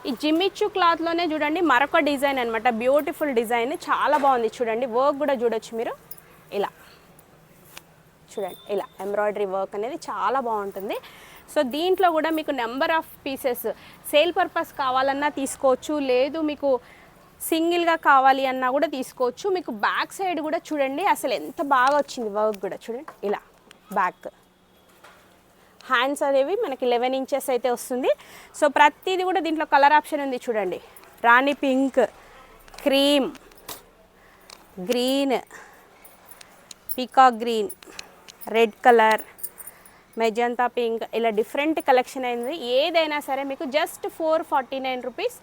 ఈ జిమ్మిచ్చు క్లాత్లోనే చూడండి మరొక డిజైన్ అనమాట, బ్యూటిఫుల్ డిజైన్, చాలా బాగుంది చూడండి. వర్క్ కూడా చూడొచ్చు మీరు, ఇలా చూడండి, ఇలా ఎంబ్రాయిడరీ వర్క్ అనేది చాలా బాగుంటుంది. సో దీంట్లో కూడా మీకు number of pieces sale purpose కావాలన్నా తీసుకోవచ్చు, లేదు మీకు సింగిల్గా కావాలి అన్నా కూడా తీసుకోవచ్చు. మీకు బ్యాక్ సైడ్ కూడా చూడండి అసలు ఎంత బాగా వచ్చింది వర్క్ కూడా చూడండి, ఇలా బ్యాక్ హ్యాండ్స్ అనేవి మనకి 11 ఇంచెస్ అయితే వస్తుంది. సో ప్రతిదీ కూడా దీంట్లో కలర్ ఆప్షన్ ఉంది చూడండి, రాణి pink, cream, green, peacock green, red colour, magenta pink, ఇలా డిఫరెంట్ కలెక్షన్ అయింది. ఏదైనా సరే మీకు జస్ట్ 449 రూపీస్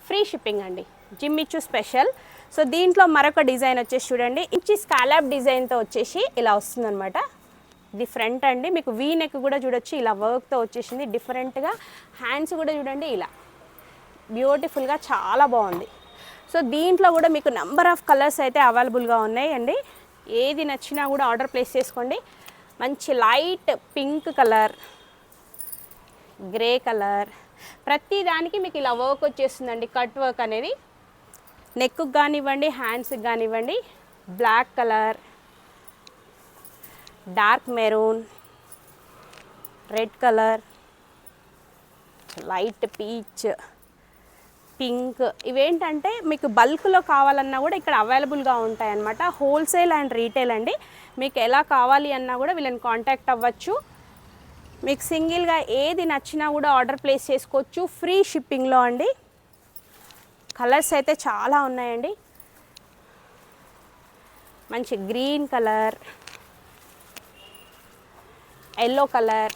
ఫ్రీ షిప్పింగ్ అండి, జిమ్మిచ్చు స్పెషల్. సో దీంట్లో మరొక డిజైన్ వచ్చేసి చూడండి, ఇంచి స్కాలప్ డిజైన్తో వచ్చేసి ఇలా వస్తుందన్నమాట. ఇది ఫ్రంట్ అండి, మీకు వీ నెక్ కూడా చూడొచ్చు, ఇలా వర్క్తో వచ్చేసింది డిఫరెంట్గా. హ్యాండ్స్ కూడా చూడండి ఇలా బ్యూటిఫుల్గా చాలా బాగుంది. సో దీంట్లో కూడా మీకు నెంబర్ ఆఫ్ కలర్స్ అయితే అవైలబుల్గా ఉన్నాయి అండి. ఏది నచ్చినా కూడా ఆర్డర్ ప్లేస్ చేసుకోండి. మంచి light pink colour, grey colour, ప్రతి దానికి మీకు ఇలా వర్క్ వచ్చేస్తుందండి, కట్ వర్క్ అనేది. నెక్కు కానివ్వండి, హ్యాండ్స్కి కానివ్వండి. Black colour, dark maroon, red colour, light peach, pink, ఇవేంటంటే మీకు బల్క్లో కావాలన్నా కూడా ఇక్కడ అవైలబుల్గా ఉంటాయన్నమాట. హోల్సేల్ అండ్ రీటైల్ అండి. మీకు ఎలా కావాలి అన్నా కూడా వీళ్ళని కాంటాక్ట్ అవ్వచ్చు. మీకు సింగిల్గా ఏది నచ్చినా కూడా ఆర్డర్ ప్లేస్ చేసుకోవచ్చు, ఫ్రీ షిప్పింగ్లో అండి. కలర్స్ అయితే చాలా ఉన్నాయండి. మంచి green colour, yellow colour,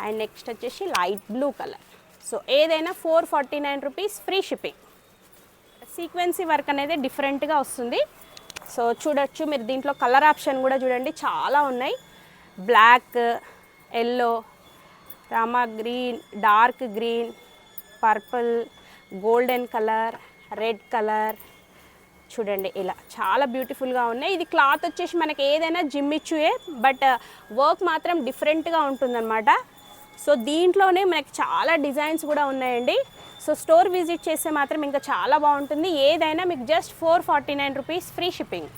and next వచ్చేసి లైట్ బ్లూ కలర్. సో ఏదైనా 449 రూపీస్ ఫ్రీ షిప్పింగ్. సీక్వెన్సీ వర్క్ అనేది డిఫరెంట్గా వస్తుంది. సో చూడొచ్చు మీరు, దీంట్లో కలర్ ఆప్షన్ కూడా చూడండి చాలా ఉన్నాయి. Black, yellow, Rama green, dark green, purple, golden colour, red colour, చూడండి ఇలా చాలా బ్యూటిఫుల్గా ఉన్నాయి. ఇది క్లాత్ వచ్చేసి మనకి ఏదైనా జిమ్మిచ్చుయే, బట్ వర్క్ మాత్రం డిఫరెంట్గా ఉంటుందన్నమాట. సో దీంట్లోనే మనకి చాలా డిజైన్స్ కూడా ఉన్నాయండి. సో స్టోర్ విజిట్ చేస్తే మాత్రం ఇంకా చాలా బాగుంటుంది. ఏదైనా మీకు జస్ట్ 449 రూపీస్ ఫ్రీ షిప్పింగ్.